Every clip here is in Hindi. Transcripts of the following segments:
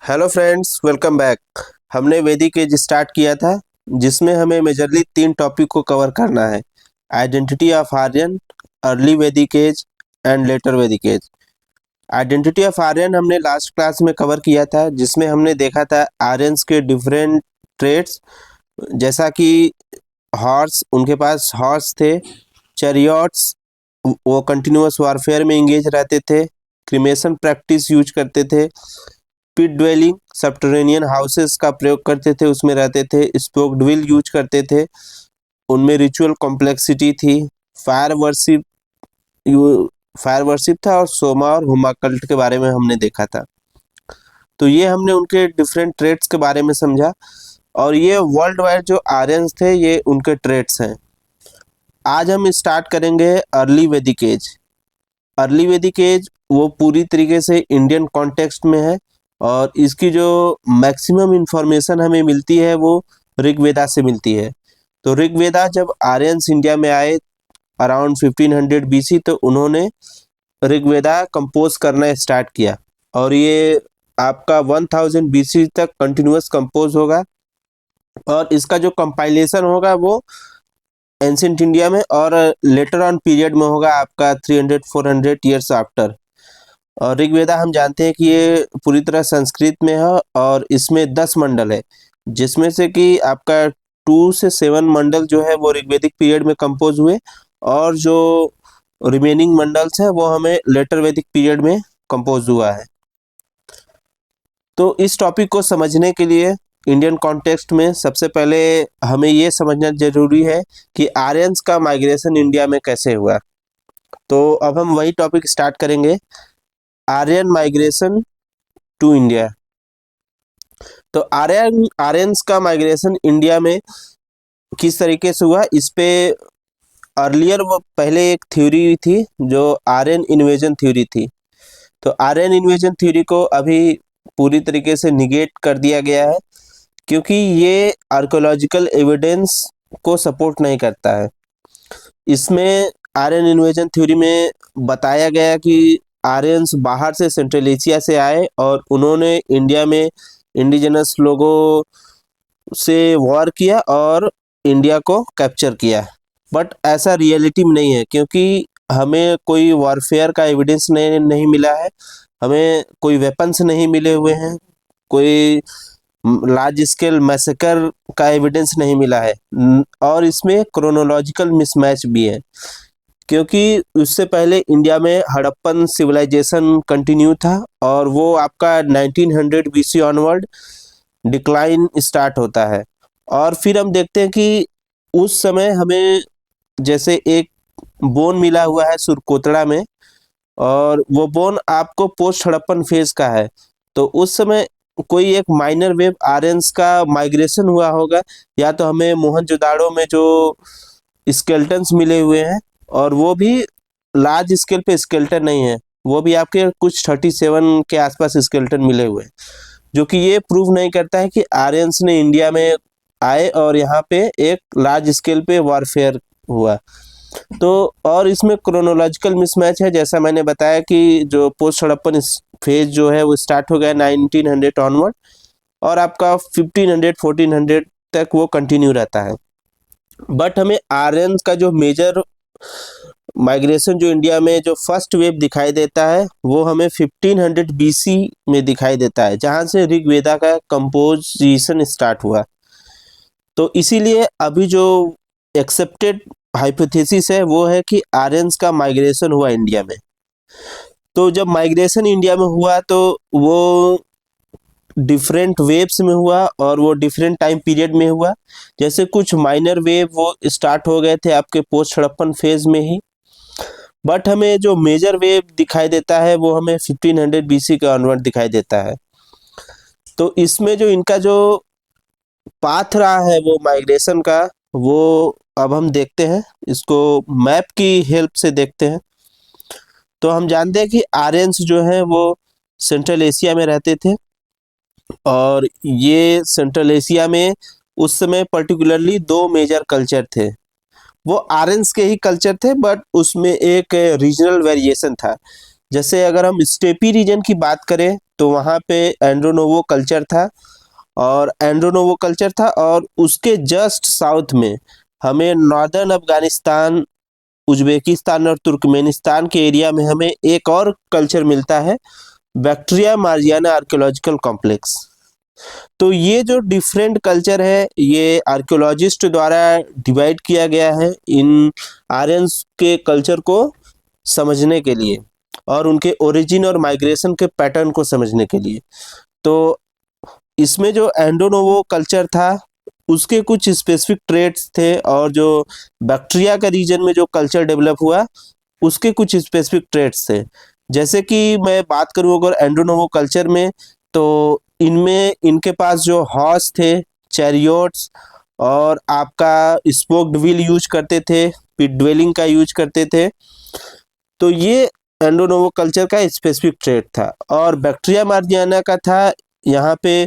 Hello friends, welcome back. हमने वैदिक एज स्टार्ट किया था, जिसमें हमें मेजरली 3 टॉपिक को कवर करना है। आइडेंटिटी ऑफ आर्यन, अर्ली वैदिक एज एंड लेटर वैदिक एज। आइडेंटिटी ऑफ आर्यन हमने लास्ट क्लास में कवर किया था, जिसमें हमने देखा था आर्यंस के डिफरेंट ट्रेड्स, जैसा कि हॉर्स, उनके पास हॉर्स थे। चैरियट्स, वो कंटिन्यूअस वारफेयर में इंगेज रहते थे। क्रिमेशन प्रैक्टिस यूज करते थे। पिट ड्वेलिंग, सबटरेनियन हाउसेस का प्रयोग करते थे, उसमें रहते थे। स्पोक ड्विल यूज करते थे, उनमें रिचुअल कॉम्प्लेक्सिटी थी। फायर वर्शिप फायर वर्शिप था, और सोमा और हुमा कल्ट के बारे में हमने देखा था। तो ये हमने उनके डिफरेंट ट्रेड्स के बारे में समझा, और ये वर्ल्ड वाइड जो आर्यंस थे, ये उनके ट्रेड्स हैं। आज हम स्टार्ट करेंगे अर्ली वैदिक एज। अर्ली वैदिक एज वो पूरी तरीके से इंडियन कॉन्टेक्स्ट में है, और इसकी जो मैक्सिमम इंफॉर्मेशन हमें मिलती है वो ऋग्वेदा से मिलती है। तो ऋग्वेदा जब आर्यंस इंडिया में आए अराउंड 1500 बीसी, तो उन्होंने ऋग्वेदा कंपोज करना स्टार्ट किया, और ये आपका 1000 बीसी तक कंटिन्यूअस कंपोज होगा। और इसका जो कंपाइलेशन होगा वो एंशिएंट इंडिया में और लेटर ऑन पीरियड में होगा, आपका 300-400 ईयर्स आफ्टर। और ऋग्वेदा हम जानते हैं कि ये पूरी तरह संस्कृत में है, और इसमें 10 मंडल है, जिसमें से कि आपका 2 से 7 मंडल जो है वो ऋग्वेदिक पीरियड में कंपोज हुए, और जो रिमेनिंग मंडल्स हैं वो हमें लेटर वैदिक पीरियड में कंपोज हुआ है। तो इस टॉपिक को समझने के लिए इंडियन कॉन्टेक्स्ट में सबसे पहले हमें ये समझना जरूरी है कि आर्यंस का माइग्रेशन इंडिया में कैसे हुआ। तो अब हम वही टॉपिक स्टार्ट करेंगे, आर्यन माइग्रेशन टू इंडिया। तो आर्यंस का माइग्रेशन इंडिया में किस तरीके से हुआ, इस पे अर्लियर वो पहले एक थ्योरी थी जो आर्यन इन्वेजन थ्योरी थी। तो आर्यन इन्वेजन थ्योरी को अभी पूरी तरीके से निगेट कर दिया गया है, क्योंकि ये आर्कोलॉजिकल एविडेंस को सपोर्ट नहीं करता है। इसमें आर्यन इन्वेजन थ्योरी में बताया गया कि आर्यंस बाहर से सेंट्रल एशिया से आए, और उन्होंने इंडिया में इंडिजिनस लोगों से वॉर किया और इंडिया को कैप्चर किया। बट ऐसा रियलिटी में नहीं है, क्योंकि हमें कोई वॉरफेयर का एविडेंस नहीं मिला है, हमें कोई वेपन्स नहीं मिले हुए हैं, कोई लार्ज स्केल मैसेकर का एविडेंस नहीं मिला है। और इसमें क्रोनोलॉजिकल मिसमैच भी है, क्योंकि उससे पहले इंडिया में हड़प्पन सिविलाइजेशन कंटिन्यू था, और वो आपका 1900 बीसी ऑनवर्ड डिक्लाइन स्टार्ट होता है। और फिर हम देखते हैं कि उस समय हमें जैसे एक बोन मिला हुआ है सुरकोतड़ा में, और वो बोन आपको पोस्ट हड़प्पन फेज का है। तो उस समय कोई एक माइनर वेव आर्यंस का माइग्रेशन हुआ होगा, या तो हमें मोहनजोदाड़ो में जो स्केल्टन्स मिले हुए हैं, और वो भी लार्ज स्केल पे स्केल्टन नहीं है, वो भी आपके कुछ 37 के आसपास स्केल्टन मिले हुए हैं, जो कि ये प्रूव नहीं करता है कि आर्यंस ने इंडिया में आए और यहाँ पे एक लार्ज स्केल पे वॉरफेयर हुआ। तो और इसमें क्रोनोलॉजिकल मिसमैच है, जैसा मैंने बताया कि जो पोस्ट हड़प्पन फेज जो है वो स्टार्ट हो गया 1900 ऑनवर्ड, और आपका 1500-1400 तक वो कंटिन्यू रहता है। बट हमें आर्यन का जो मेजर माइग्रेशन जो इंडिया में जो फर्स्ट वेव दिखाई देता है, वो हमें 1500 बीसी में दिखाई देता है, जहां से ऋग्वेदा का कंपोजिशन स्टार्ट हुआ। तो इसीलिए अभी जो एक्सेप्टेड हाइपोथेसिस है वो है कि आर्यंस का माइग्रेशन हुआ इंडिया में। तो जब माइग्रेशन इंडिया में हुआ तो वो डिफरेंट वेव्स में हुआ, और वो डिफरेंट टाइम पीरियड में हुआ। जैसे कुछ माइनर वेव वो स्टार्ट हो गए थे आपके पोस्ट हड़प्पन फेज में ही, बट हमें जो मेजर वेव दिखाई देता है वो हमें 1500 बीसी के ऑनवर्ड दिखाई देता है। तो इसमें जो इनका जो पाथ रहा है वो माइग्रेशन का, वो अब हम देखते हैं, इसको मैप की हेल्प से देखते हैं। तो हम जानते हैं कि आर्यंस जो है वो सेंट्रल एशिया में रहते थे, और ये सेंट्रल एशिया में उस समय पर्टिकुलरली 2 मेजर कल्चर थे। वो आर्यंस के ही कल्चर थे, बट उसमें एक रीजनल वेरिएशन था। जैसे अगर हम स्टेपी रीजन की बात करें तो वहाँ पे एंड्रोनोवो कल्चर था, और उसके जस्ट साउथ में हमें नॉर्दर्न अफगानिस्तान, उज्बेकिस्तान और तुर्कमेनिस्तान के एरिया में हमें एक और कल्चर मिलता है, बैक्ट्रिया मार्जियाना आर्कियोलॉजिकल कॉम्प्लेक्स। तो ये जो डिफरेंट कल्चर है ये आर्कियोलॉजिस्ट द्वारा डिवाइड किया गया है इन आर्यंस के कल्चर को समझने के लिए और उनके ओरिजिन और माइग्रेशन के पैटर्न को समझने के लिए। तो इसमें जो एंडोनोवो कल्चर था उसके कुछ स्पेसिफिक ट्रेड्स थे, और जो बैक्ट्रिया का रीजन में जो कल्चर डेवलप हुआ उसके कुछ स्पेसिफिक ट्रेड्स थे। जैसे कि मैं बात करूँ अगर एंडोनोवो कल्चर में, तो इनमें इनके पास जो हॉर्स थे, चैरियोट्स, और आपका स्पोक्ड व्हील यूज करते थे, पिट ड्वेलिंग का यूज करते थे। तो ये एंडोनोवो कल्चर का स्पेसिफिक ट्रेड था। और बैक्ट्रिया मार्जियाना का था, यहाँ पे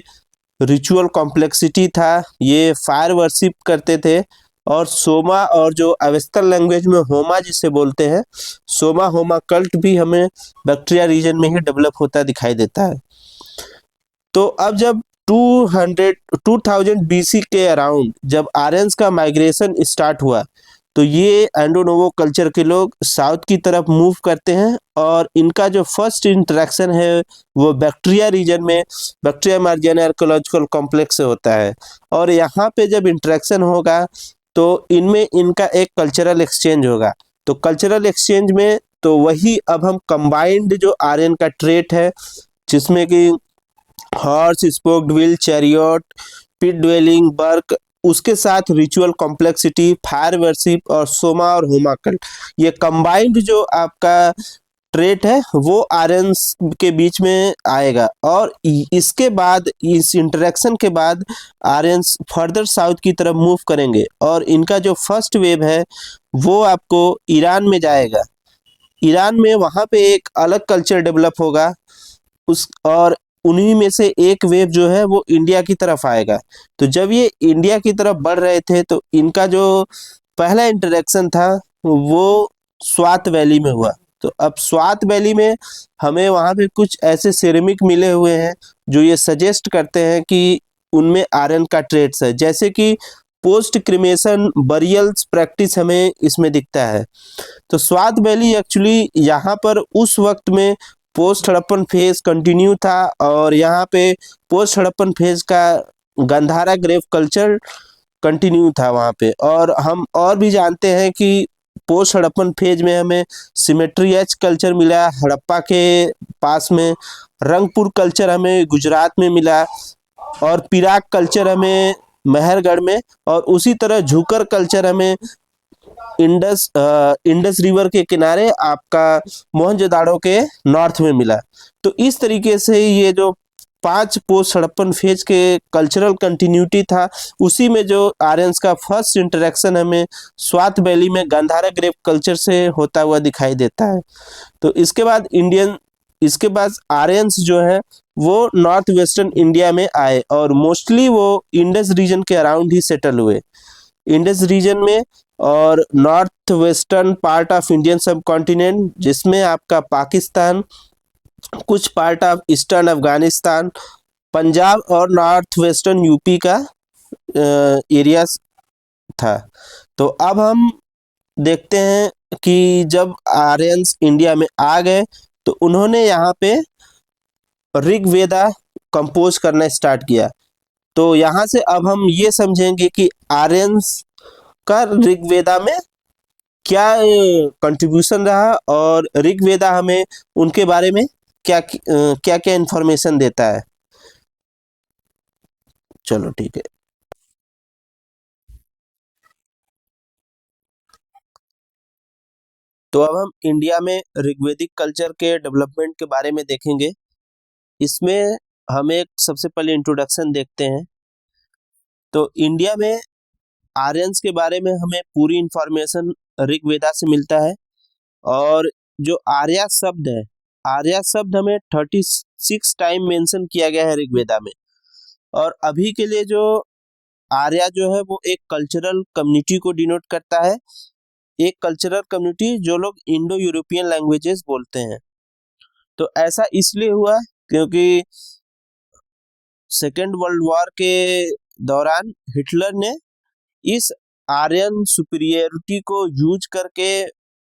रिचुअल कॉम्प्लेक्सिटी था, ये फायर वर्शिप करते थे, और सोमा और जो अवेस्टन लैंग्वेज में होमा जिसे बोलते हैं, सोमा होमा कल्ट भी हमें बैक्ट्रिया रीजन में ही डेवलप होता दिखाई देता है। तो अब जब 2000 बीसी के अराउंड जब आर्यंस का माइग्रेशन स्टार्ट हुआ, तो ये एंडोनोवो कल्चर के लोग साउथ की तरफ मूव करते हैं, और इनका जो फर्स्ट इंटरेक्शन है वो बैक्ट्रिया रीजन में बैक्ट्रिया मार्जियाना आर्कियोलॉजिकल कॉम्प्लेक्स से होता है। और यहाँ पे जब इंटरेक्शन होगा तो इनमें इनका एक कल्चरल एक्सचेंज होगा। तो कल्चरल एक्सचेंज में तो वही अब हम कंबाइंड जो आर्यन का ट्रेट है, जिसमें कि horse, spoked wheel, chariot, pit dwelling, बर्क, उसके साथ रिचुअल कॉम्प्लेक्सिटी, फायर वर्शिप और सोमा और होमा कल्ट, ये कंबाइंड जो आपका ट्रेट है वो आर्यंस के बीच में आएगा। और इसके बाद, इस इंटरेक्शन के बाद आर्यंस फर्दर साउथ की तरफ मूव करेंगे, और इनका जो फर्स्ट वेव है वो आपको ईरान में जाएगा। ईरान में वहाँ पे एक अलग कल्चर डेवलप होगा उस, और उन्हीं में से एक वेव जो है वो इंडिया की तरफ आएगा। तो जब ये इंडिया की तरफ बढ़ रहे थे तो इनका जो पहला इंटरेक्शन था वो स्वात वैली में हुआ। तो अब स्वात वैली में हमें वहाँ पे कुछ ऐसे सिरेमिक मिले हुए हैं जो ये सजेस्ट करते हैं कि उनमें आयरन का ट्रेट्स है, जैसे कि पोस्ट क्रिमेशन बरियल्स प्रैक्टिस हमें इसमें दिखता है। तो स्वात वैली एक्चुअली यहाँ पर उस वक्त में पोस्ट हड़प्पन फेज कंटिन्यू था, और यहाँ पे पोस्ट हड़प्पन फेज का गंधारा ग्रेव कल्चर कंटिन्यू था वहाँ पे। और हम और भी जानते हैं कि पोस्ट हड़प्पन फेज में हमें सिमेट्री एच कल्चर मिला हड़प्पा के पास में, रंगपुर कल्चर हमें गुजरात में मिला, और पिराक कल्चर हमें मेहरगढ़ में, और उसी तरह झुकर कल्चर हमें इंडस रिवर के किनारे आपका मोहनजोदाड़ो के नॉर्थ में मिला। तो इस तरीके से ये जो 5 पोस्ट हड़प्पन फेज के कल्चरल कंटिन्यूटी था, उसी में जो आर्यंस का फर्स्ट इंटरेक्शन हमें स्वात वैली में गांधारा ग्रेव कल्चर से होता हुआ दिखाई देता है। तो इसके बाद आर्यंस जो है वो नॉर्थ वेस्टर्न इंडिया में आए, और मोस्टली वो इंडस रीजन के अराउंड ही सेटल हुए, इंडस रीजन में, और north western part of Indian सब कॉन्टिनेंट, जिसमें आपका पाकिस्तान, कुछ part of eastern Afghanistan, Punjab और नॉर्थ वेस्टर्न यूपी का एरिया था। तो अब हम देखते हैं कि जब आर्यंस इंडिया में आ गए तो उन्होंने यहाँ पे ऋग्वेदा कंपोज करना स्टार्ट किया। तो यहाँ से अब हम ये समझेंगे कि आर्यंस का ऋग्वेदा में क्या कंट्रीब्यूशन रहा, और ऋग्वेदा हमें उनके बारे में क्या क्या क्या इंफॉर्मेशन देता है। चलो ठीक है। तो अब हम इंडिया में ऋग्वेदिक कल्चर के डेवलपमेंट के बारे में देखेंगे। इसमें हम एक सबसे पहले इंट्रोडक्शन देखते हैं। तो इंडिया में आर्यंस के बारे में हमें पूरी इंफॉर्मेशन ऋग्वेदा से मिलता है। और जो आर्या शब्द है, आर्या शब्द हमें 36 टाइम मेंशन किया गया है ऋग्वेदा में। और अभी के लिए जो आर्या जो है वो एक कल्चरल कम्युनिटी को डिनोट करता है, एक कल्चरल कम्युनिटी जो लोग इंडो यूरोपियन लैंग्वेजेस बोलते हैं। तो ऐसा इसलिए हुआ क्योंकि सेकेंड वर्ल्ड वॉर के दौरान हिटलर ने इस आर्यन सुपीरियरिटी को यूज करके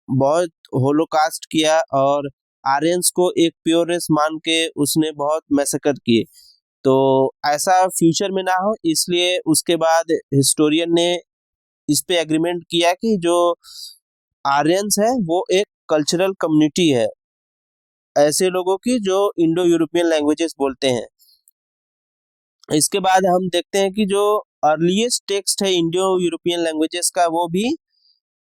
बहुत होलोकास्ट किया और आर्यंस को एक प्योर रेस मान के उसने बहुत मैसेकर किए। तो ऐसा फ्यूचर में ना हो इसलिए उसके बाद हिस्टोरियन ने इस पे एग्रीमेंट किया कि जो आर्यंस है वो एक कल्चरल कम्युनिटी है ऐसे लोगों की जो इंडो यूरोपियन लैंग्वेजेस बोलते हैं। इसके बाद हम देखते हैं कि जो अर्लीस्ट टेक्स्ट है इंडो यूरोपियन लैंग्वेजेस का वो भी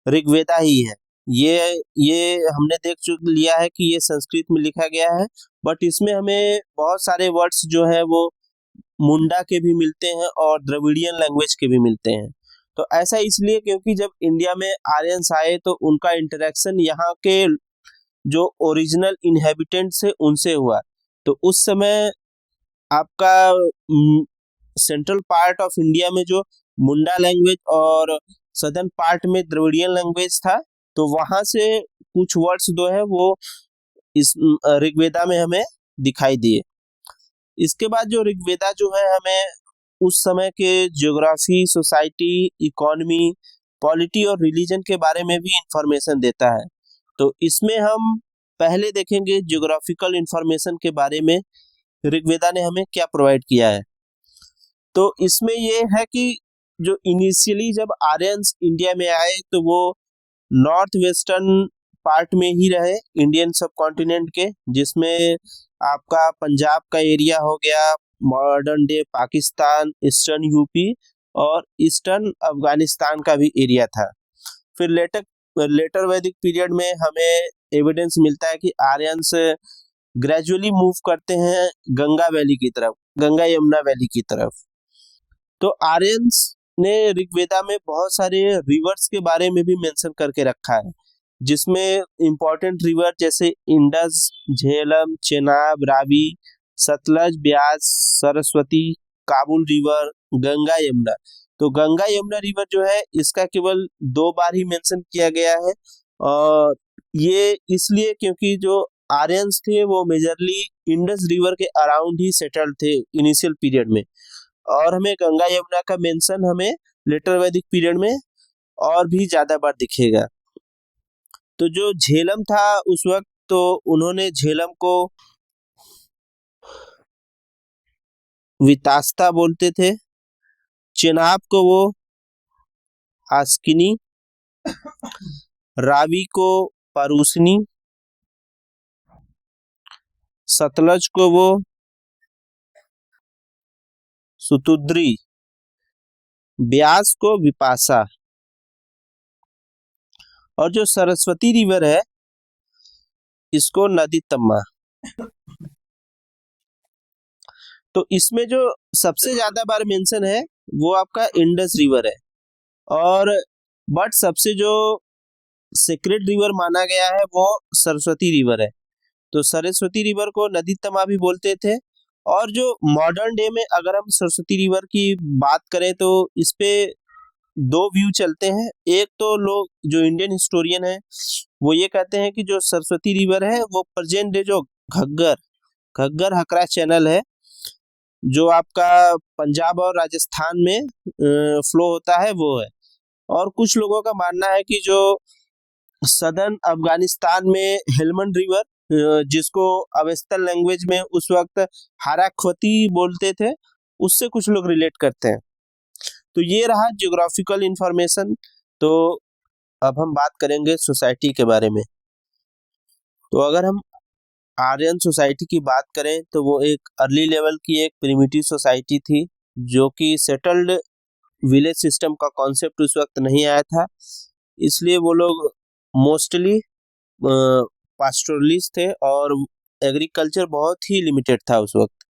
ऋग्वेदा ही है। ये हमने देख चुक लिया है कि ये संस्कृत में लिखा गया है, बट इसमें हमें बहुत सारे वर्ड्स जो है वो मुंडा के भी मिलते हैं और द्रविडियन लैंग्वेज के भी मिलते हैं। तो ऐसा इसलिए क्योंकि जब इंडिया में आर्यंस आए तो उनका इंटरेक्शन यहाँ के जो ओरिजिनल इनहेबिटेंट्स है उनसे हुआ। तो उस समय आपका सेंट्रल पार्ट ऑफ इंडिया में जो मुंडा लैंग्वेज और सदर्न पार्ट में द्रविडियन लैंग्वेज था, तो वहां से कुछ वर्ड्स जो है वो इस ऋग्वेदा में हमें दिखाई दिए। इसके बाद जो ऋग्वेदा जो है हमें उस समय के ज्योग्राफी, सोसाइटी, इकोनॉमी, पॉलिटी और रिलीजन के बारे में भी इंफॉर्मेशन देता है। तो इसमें हम पहले देखेंगे ज्योग्राफिकल इंफॉर्मेशन के बारे में ऋग्वेदा ने हमें क्या प्रोवाइड किया है। तो इसमें ये है कि जो इनिशियली जब आर्यंस इंडिया में आए तो वो नॉर्थ वेस्टर्न पार्ट में ही रहे इंडियन सब कॉन्टिनेंट के, जिसमें आपका पंजाब का एरिया हो गया, modern day Pakistan, eastern UP और ईस्टर्न अफगानिस्तान का भी एरिया था। फिर लेटर वैदिक पीरियड में हमें एविडेंस मिलता है कि आर्यंस ग्रेजुअली मूव करते हैं गंगा वैली की तरफ, गंगा यमुना वैली की तरफ। तो आर्यंस ने ऋग्वेदा में बहुत सारे रिवर्स के बारे में भी मेंशन करके रखा है, जिसमें इंपॉर्टेंट रिवर जैसे इंडस, झेलम, चेनाब, रावी, सतलज, ब्यास, सरस्वती, काबुल रिवर, गंगा यमुना। तो गंगा यमुना रिवर जो है इसका केवल 2 बार ही मेंशन किया गया है और ये इसलिए क्योंकि जो आर्यंस थे वो मेजरली इंडस रिवर के अराउंड ही सेटल्ड थे इनिशियल पीरियड में, और हमें गंगा यमुना का मेंशन हमें लेटर वैदिक पीरियड में और भी ज्यादा बार दिखेगा। तो जो झेलम था उस वक्त, तो उन्होंने झेलम को वितास्ता बोलते थे, चेनाब को वो आस्किनी, रावी को पारूसनी, सतलज को वो सुतुद्री, ब्यास को विपासा, और जो सरस्वती रिवर है इसको नदी तम्मा। तो इसमें जो सबसे ज्यादा बार मेंशन है वो आपका इंडस रिवर है, और बट सबसे जो सेक्रेट रिवर माना गया है वो सरस्वती रिवर है। तो सरस्वती रिवर को नदी तमा भी बोलते थे। और जो मॉडर्न डे में अगर हम सरस्वती रिवर की बात करें तो इस पे 2 व्यू चलते हैं। एक तो लोग जो इंडियन हिस्टोरियन है वो ये कहते हैं कि जो सरस्वती रिवर है वो प्रेजेंट डे जो घग्गर हकरा चैनल है जो आपका पंजाब और राजस्थान में फ्लो होता है वो है। और कुछ लोगों का मानना है कि जो सदर्न अफगानिस्तान में हेलमंड रिवर, जिसको अवेस्तन लैंग्वेज में उस वक्त हाराख्वती बोलते थे, उससे कुछ लोग रिलेट करते हैं। तो ये रहा ज्योग्राफिकल इंफॉर्मेशन। तो अब हम बात करेंगे सोसाइटी के बारे में। तो अगर हम आर्यन सोसाइटी की बात करें तो वो एक अर्ली लेवल की एक प्रिमिटिव सोसाइटी थी, जो कि सेटल्ड विलेज सिस्टम का कॉन्सेप्ट उस वक्त नहीं आया था, इसलिए वो लोग मोस्टली पास्टोरलिस्ट थे और एग्रीकल्चर बहुत ही लिमिटेड था उस वक्त।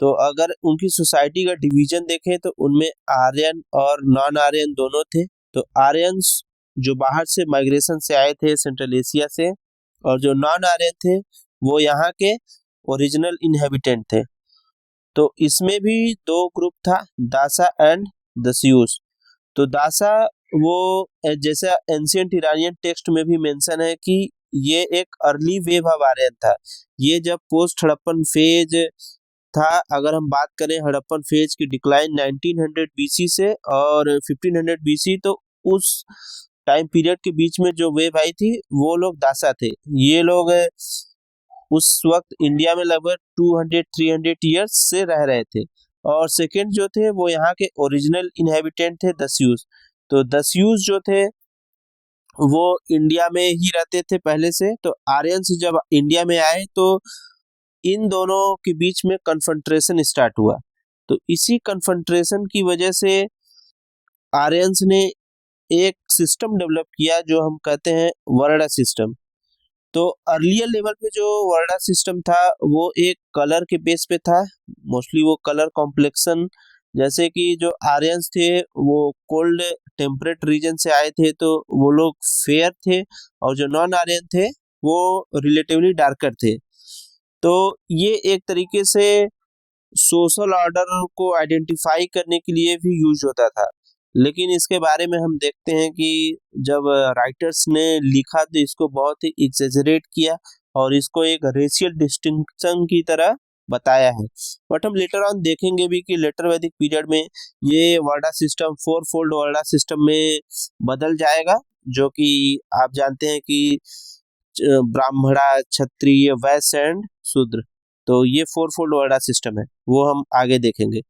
तो अगर उनकी सोसाइटी का डिवीजन देखें तो उनमें आर्यन और नॉन आर्यन दोनों थे। तो आर्यंस जो बाहर से माइग्रेशन से आए थे सेंट्रल एशिया से, और जो नॉन आर्यन थे वो यहाँ के ओरिजिनल इनहेबिटेंट थे। तो इसमें भी 2 ग्रुप था, दासा एंड दस्यूस। तो दासा वो जैसा एंशियंट इरानियन टेक्स्ट में भी मेंशन है कि ये एक अर्ली वेव ऑफ आर्यन था। ये जब पोस्ट हड़प्पन फेज था, अगर हम बात करें हड़प्पन फेज की डिक्लाइन 1900 बीसी से और 1500 बीसी, तो उस टाइम पीरियड के बीच में जो वेव आई थी वो लोग दासा थे। ये लोग उस वक्त इंडिया में लगभग 200-300 ईयर्स से रह रहे थे। और सेकंड जो थे वो यहाँ के ओरिजिनल इनहेबिटेंट थे दस्यूज। तो दस्यूज जो थे वो इंडिया में ही रहते थे पहले से। तो आर्यंस जब इंडिया में आए तो इन दोनों के बीच में कन्फ्रंट्रेशन स्टार्ट हुआ। तो इसी कन्फ्रंट्रेशन की वजह से आर्यंस ने एक सिस्टम डेवलप किया जो हम कहते हैं वर्डा सिस्टम। तो अर्लियर लेवल पे जो वर्डा सिस्टम था वो एक कलर के बेस पे था, मोस्टली वो कलर कॉम्प्लेक्शन, जैसे कि जो आर्यंस थे वो कोल्ड टेम्परेट रीजन से आए थे तो वो लोग फेयर थे, और जो नॉन आर्यन थे वो रिलेटिवली डार्कर थे। तो ये एक तरीके से सोशल ऑर्डर को आइडेंटिफाई करने के लिए भी यूज होता था। लेकिन इसके बारे में हम देखते हैं कि जब राइटर्स ने लिखा तो इसको बहुत ही एक्सेजरेट किया और इसको एक रेशियल डिस्टिंक्शन की तरह बताया है। बट हम लेटर ऑन देखेंगे भी कि लेटर वैदिक पीरियड में ये वर्डा सिस्टम फोर फोल्ड वर्डा सिस्टम में बदल जाएगा, जो कि आप जानते हैं कि ब्राह्मणा, क्षत्रिय, वैश्य एंड शूद्र। तो ये फोर फोल्ड वर्डा सिस्टम है, वो हम आगे देखेंगे।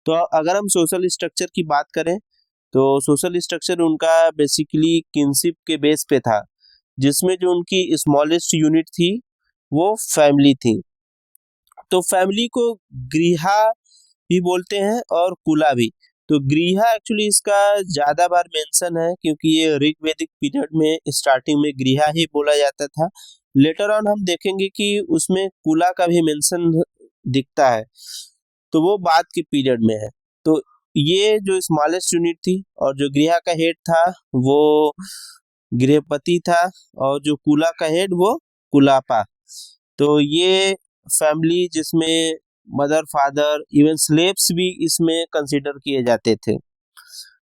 तो अगर हम सोशल स्ट्रक्चर की बात करें तो सोशल स्ट्रक्चर उनका बेसिकली किनशिप के बेस पे था, जिसमें जो उनकी स्मॉलेस्ट यूनिट थी वो फैमिली थी। तो फैमिली को गृहा भी बोलते हैं और कुला भी। तो गृहा एक्चुअली इसका ज्यादा बार मेंशन है क्योंकि ये ऋग्वेदिक पीरियड में स्टार्टिंग में गृहा ही बोला जाता था। लेटर ऑन हम देखेंगे कि उसमें कुला का भी मेंशन दिखता है, तो वो बाद के पीरियड में है। तो ये जो स्मॉलेस्ट यूनिट थी और जो गृहा का हेड था वो गृहपति था, और जो कुला का हेड वो कुलापा। तो ये फैमिली जिसमें मदर, फादर, इवन स्लेव्स भी इसमें कंसीडर किए जाते थे।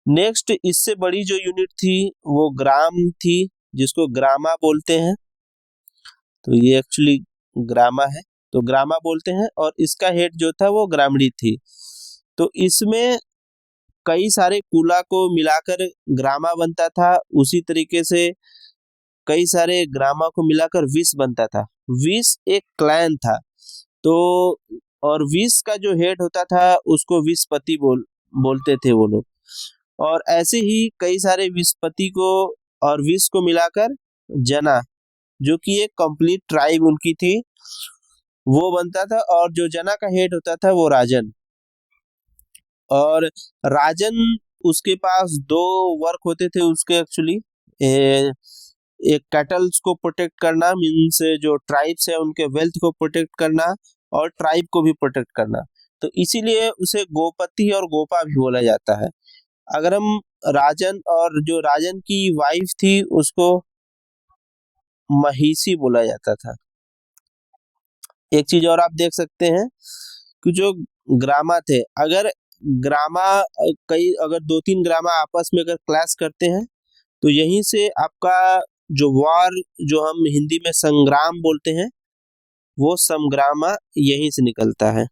नेक्स्ट इससे बड़ी जो यूनिट थी वो ग्राम थी, जिसको ग्रामा बोलते हैं। तो ये एक्चुअली ग्रामा है, तो ग्रामा बोलते हैं, और इसका हेड जो था वो ग्रामणी थी। तो इसमें कई सारे कुला को मिलाकर ग्रामा बनता था, उसी तरीके से कई सारे ग्रामा को मिलाकर विस बनता था। विस एक क्लैन था। तो और विस का जो हेड होता था उसको विस्पति बोलते थे वो लोग। और ऐसे ही कई सारे विस्पति को और विस को मिलाकर जना, जो कि एक कंप्लीट ट्राइब उनकी थी, वो बनता था। और जो जना का हेड होता था वो राजन। और राजन उसके पास दो वर्क होते थे उसके एक्चुअली। एक कैटल्स को प्रोटेक्ट करना, मीन्स जो ट्राइब्स है उनके वेल्थ को प्रोटेक्ट करना, और ट्राइब को भी प्रोटेक्ट करना। तो इसीलिए उसे गोपति और गोपा भी बोला जाता है। अगर हम राजन और जो राजन की वाइफ थी उसको महिषी बोला जाता था। एक चीज और आप देख सकते हैं कि जो ग्रामा थे, अगर ग्रामा अगर 2-3 ग्रामा आपस में अगर क्लैश करते हैं तो यहीं से आपका जो वार, जो हम हिंदी में संग्राम बोलते हैं, वो समग्रामा यहीं से निकलता है।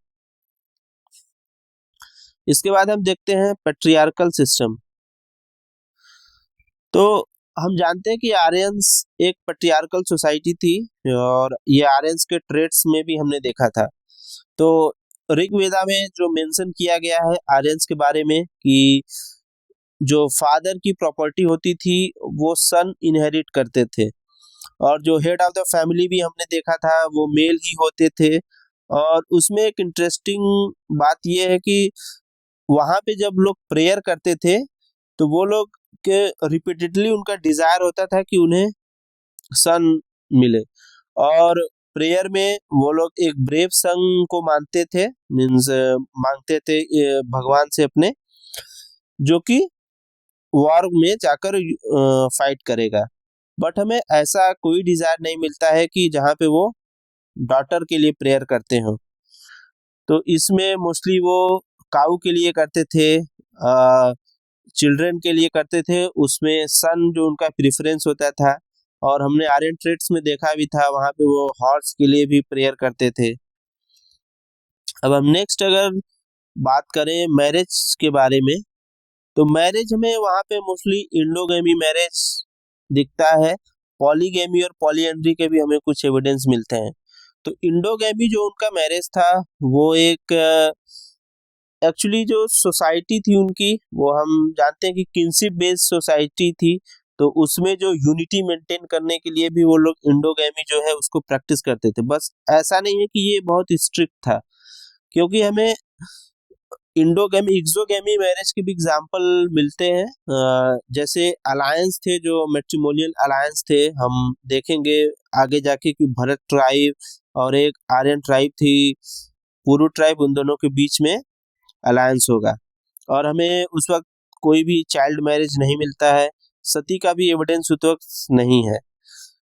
इसके बाद हम देखते हैं पैट्रियार्कल सिस्टम। तो हम जानते हैं कि आर्यंस एक पैट्रियार्कल सोसाइटी थी, और ये आर्यंस के ट्रेड्स में भी हमने देखा था। तो ऋग्वेदा में जो मेंशन किया गया है आर्यंस के बारे में कि जो फादर की प्रॉपर्टी होती थी वो सन इनहेरिट करते थे, और जो हेड ऑफ द फैमिली भी हमने देखा था वो मेल ही होते थे। और उसमें एक इंटरेस्टिंग बात यह है कि वहां पे जब लोग प्रेयर करते थे तो वो लोग के रिपीटेडली उनका डिजायर होता था कि उन्हें सन मिले, और प्रेयर में वो लोग एक ब्रेव सन को मानते थे, मीन्स मांगते थे भगवान से अपने, जो कि वॉर में जाकर फाइट करेगा। बट हमें ऐसा कोई डिजायर नहीं मिलता है कि जहाँ पे वो डॉटर के लिए प्रेयर करते हो। तो इसमें मोस्टली वो काऊ के लिए करते थे, चिल्ड्रन के लिए करते थे, उसमें सन जो उनका प्रेफरेंस होता था। और हमने आर्यन ट्रेड्स में देखा भी था, वहां पे वो हॉर्स के लिए भी प्रेयर करते थे। अब हम नेक्स्ट अगर बात करें मैरिज के बारे में, तो मैरिज में वहां पे मोस्टली इंडोगेमी मैरिज दिखता है। पॉलीगेमी और पॉलीएंड्री के भी हमें कुछ एविडेंस मिलते हैं। तो इंडोगेमी जो उनका मैरिज था, वो एक एक्चुअली जो सोसाइटी थी उनकी, वो हम जानते हैं कि किनशिप बेस्ड सोसाइटी थी। तो उसमें जो यूनिटी मेंटेन करने के लिए भी वो लोग इंडोगेमी जो है उसको प्रैक्टिस करते थे। बस ऐसा नहीं है कि ये बहुत स्ट्रिक्ट था, क्योंकि हमें इंडोगेमी एक्सोगेमी मैरिज के भी एग्जाम्पल मिलते हैं। जैसे अलायंस थे, जो मैट्रिमोनियल अलायंस थे, हम देखेंगे आगे जाके कि भरत ट्राइब और एक आर्यन ट्राइब थी, पुरु ट्राइब, उन दोनों के बीच में अलायंस होगा। और हमें उस वक्त कोई भी चाइल्ड मैरिज नहीं मिलता है, सती का भी एविडेंस उस वक्त नहीं है।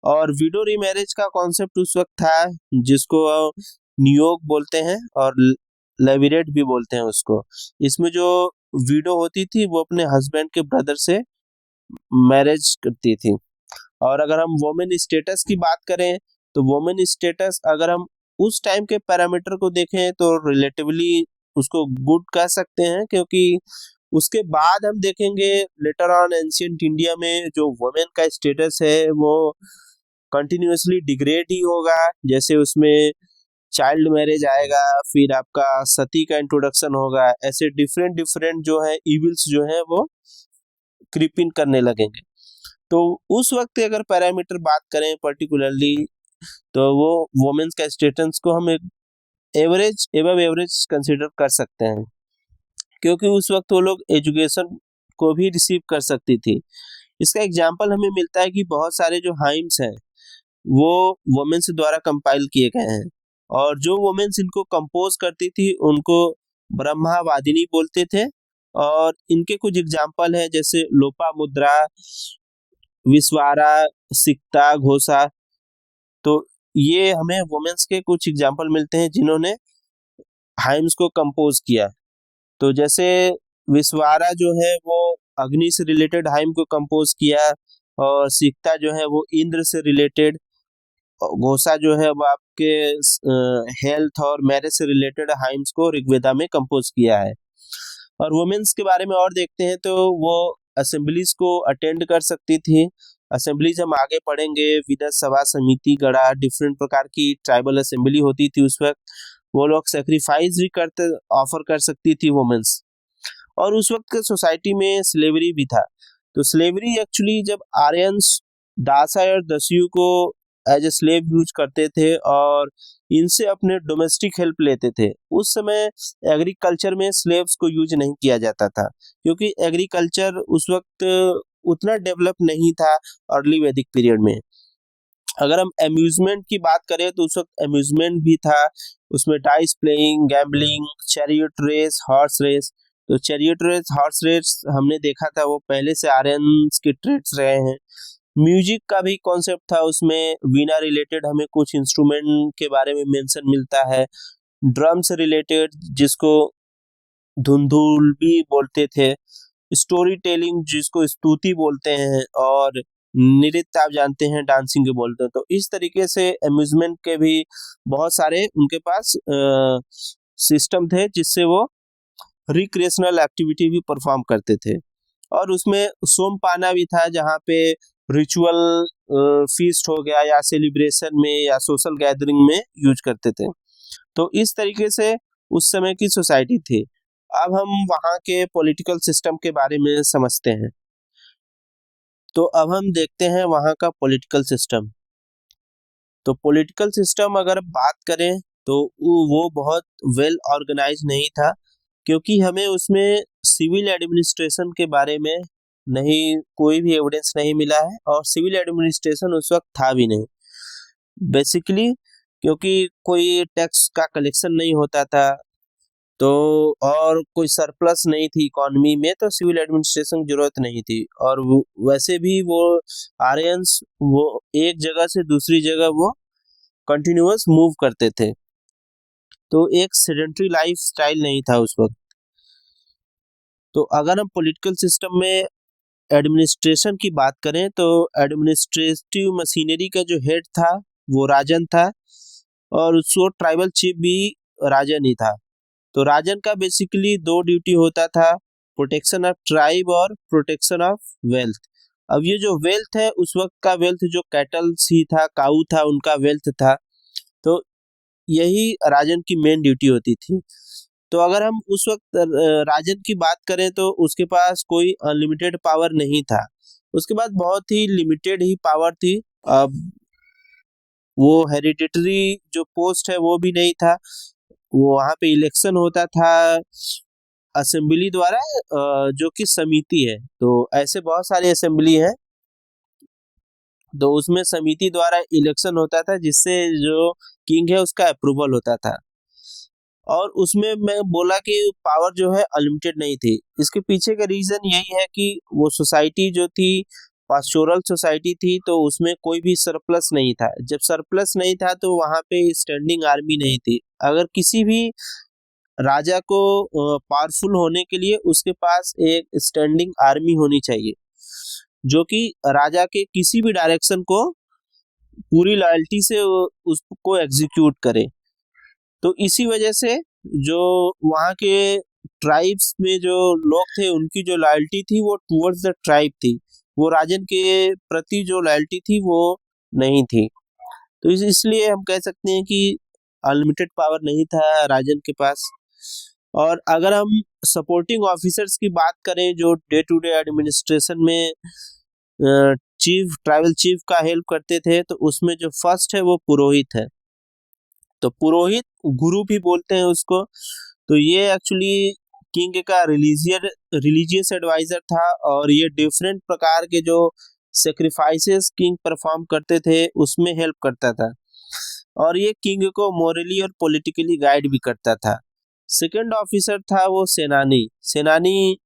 और विडो रीमैरिज का कॉन्सेप्ट उस वक्त था, जिसको नियोग बोलते हैं और लेविरेट भी बोलते हैं उसको। इसमें जो विडो होती थी वो अपने हस्बैंड के ब्रदर से मैरिज करती थी। और अगर हम वोमेन स्टेटस की बात करें, तो वोमेन स्टेटस अगर हम उस टाइम के पैरामीटर को देखें तो रिलेटिवली उसको गुड कह सकते हैं, क्योंकि उसके बाद हम देखेंगे लेटर ऑन एंशियंट इंडिया में जो वुमेन का स्टेटस है वो कंटिन्यूअसली डिग्रेड ही होगा। जैसे उसमें चाइल्ड मैरिज आएगा, फिर आपका सती का इंट्रोडक्शन होगा, ऐसे डिफरेंट डिफरेंट जो है इविल्स जो है वो क्रीप इन करने लगेंगे। तो उस वक्त के अगर पैरामीटर बात करें पर्टिकुलरली, तो वो वुमेन्स का स्टेटस को हम एक एवरेज एवब एवरेज कंसिडर कर सकते हैं, क्योंकि उस वक्त वो लोग एजुकेशन को भी रिसीव कर सकती थी। इसका एग्जाम्पल हमें मिलता है कि बहुत सारे जो हाइम्स हैं वो वुमेन्स द्वारा कंपाइल किए गए हैं, और जो वुमेन्स इनको कंपोज करती थी उनको ब्रह्मावादिनी बोलते थे। और इनके कुछ एग्जाम्पल है, जैसे लोपा मुद्रा, विश्वारा, सिक्ता, घोषा। तो ये हमें वुमेन्स के कुछ एग्जाम्पल मिलते हैं जिन्होंने हाइम्स को कंपोज किया। तो जैसे विश्वारा जो है वो अग्नि से रिलेटेड हाइम को कंपोज किया, और सिक्ता जो है वो इंद्र से रिलेटेड, घोषा जो है वो आपके हेल्थ और मैरिज से रिलेटेड हाइम्स को ऋग्वेदा में कंपोज किया है। और वुमेन्स के बारे में और देखते हैं तो वो असेंबलीज को अटेंड कर सकती थी। असेंबलीज हम आगे पढ़ेंगे, विदत सभा, समिति, गढ़ा, डिफरेंट प्रकार की ट्राइबल असेंबली होती थी उस वक्त। वो लोग सेक्रीफाइस भी करते, ऑफर कर सकती थी वुमेन्स। और उस वक्त के सोसाइटी में स्लेवरी भी था। तो स्लेवरी एक्चुअली जब आर्यंस दासा और दस्यु को एज ए स्लेव यूज करते थे और इनसे अपने डोमेस्टिक हेल्प लेते थे, उस समय एग्रीकल्चर में स्लेव्स को यूज नहीं किया जाता था, क्योंकि एग्रीकल्चर उस वक्त उतना डेवलप नहीं था अर्ली वैदिक पीरियड में। अगर हम अम्यूजमेंट की बात करें तो उस वक्त अम्यूजमेंट भी था, उसमें dice playing, gambling, chariot race, horse race. तो चैरियट रेस, हॉर्स रेस हमने देखा था, वो पहले से आर्यंस के ट्रेड्स रहे हैं। म्यूजिक का भी कॉन्सेप्ट था उसमें, वीणा रिलेटेड हमें कुछ इंस्ट्रूमेंट के बारे में मेंशन मिलता है, ड्रम से रिलेटेड जिसको धुंधुल भी बोलते थे, स्टोरी टेलिंग जिसको स्तुति बोलते हैं, और नृत्य आप जानते हैं डांसिंग के बोलते हैं। तो इस तरीके से अम्यूजमेंट के भी बहुत सारे उनके पास सिस्टम थे, जिससे वो रिक्रिएशनल एक्टिविटी भी परफॉर्म करते थे। और उसमें सोमपाना भी था, जहाँ पे रिचुअल फीस्ट हो गया या सेलिब्रेशन में या सोशल गैदरिंग में यूज करते थे। तो इस तरीके से उस समय की सोसाइटी थी। अब हम वहाँ के पॉलिटिकल सिस्टम के बारे में समझते हैं। तो अब हम देखते हैं वहाँ का पॉलिटिकल सिस्टम। तो पॉलिटिकल सिस्टम अगर बात करें तो वो बहुत वेल ऑर्गेनाइज नहीं था, क्योंकि हमें उसमें सिविल एडमिनिस्ट्रेशन के बारे में नहीं, कोई भी एविडेंस नहीं मिला है, और सिविल एडमिनिस्ट्रेशन उस वक्त था भी नहीं बेसिकली, क्योंकि कोई टैक्स का कलेक्शन नहीं होता था। तो और कोई सरप्लस नहीं थी इकोनॉमी में, तो सिविल एडमिनिस्ट्रेशन की जरूरत नहीं थी। और वैसे भी वो आर्यंस वो एक जगह से दूसरी जगह वो कंटिन्यूअस मूव करते थे, तो एक सेडेंट्री लाइफ स्टाइल नहीं था उस वक्त। तो अगर हम पॉलिटिकल सिस्टम में एडमिनिस्ट्रेशन की बात करें तो एडमिनिस्ट्रेटिव मशीनरी का जो हेड था वो राजन था, और उसको ट्राइबल चीफ भी राजन ही था। तो राजन का बेसिकली दो ड्यूटी होता था, प्रोटेक्शन ऑफ ट्राइब और प्रोटेक्शन ऑफ वेल्थ। अब ये जो वेल्थ है, उस वक्त का वेल्थ जो कैटल्स ही था, काऊ था, उनका वेल्थ था। तो यही राजन की मेन ड्यूटी होती थी। तो अगर हम उस वक्त राजन की बात करें तो उसके पास कोई अनलिमिटेड पावर नहीं था, उसके पास बहुत ही लिमिटेड ही पावर थी। अब वो हेरिडिटरी जो पोस्ट है वो भी नहीं था, वो वहाँ पे इलेक्शन होता था असेंबली द्वारा, जो कि समिति है। तो ऐसे बहुत सारे असेंबली है, तो उसमें समिति द्वारा इलेक्शन होता था जिससे जो किंग है उसका अप्रूवल होता था। और उसमें मैं बोला कि पावर जो है अनलिमिटेड नहीं थी। इसके पीछे का रीजन यही है कि वो सोसाइटी जो थी पास्टोरल सोसाइटी थी, तो उसमें कोई भी सरप्लस नहीं था। जब सरप्लस नहीं था तो वहां पे स्टैंडिंग आर्मी नहीं थी। अगर किसी भी राजा को पावरफुल होने के लिए उसके पास एक स्टैंडिंग आर्मी होनी चाहिए, जो कि राजा के किसी भी डायरेक्शन को पूरी लॉयल्टी से उसको एग्जीक्यूट करे। तो इसी वजह से जो वहाँ के ट्राइब्स में जो लोग थे उनकी जो लॉयल्टी थी वो टुवर्ड्स द ट्राइब थी, वो राजन के प्रति जो लॉयल्टी थी वो नहीं थी। तो इसलिए हम कह सकते हैं कि अनलिमिटेड पावर नहीं था राजन के पास। और अगर हम सपोर्टिंग ऑफिसर्स की बात करें जो डे टू डे एडमिनिस्ट्रेशन में चीफ ट्राइबल चीफ का हेल्प करते थे, तो उसमें जो फर्स्ट है वो पुरोहित है। तो पुरोहित गुरु भी बोलते हैं उसको। तो ये एक्चुअली किंग का रिलीजियस एडवाइजर था, और ये डिफरेंट प्रकार के जो सेक्रीफाइसेस किंग परफॉर्म करते थे उसमें हेल्प करता था, और ये किंग को मोरली और पॉलिटिकली गाइड भी करता था। सेकंड ऑफिसर था वो सेनानी। सेनानी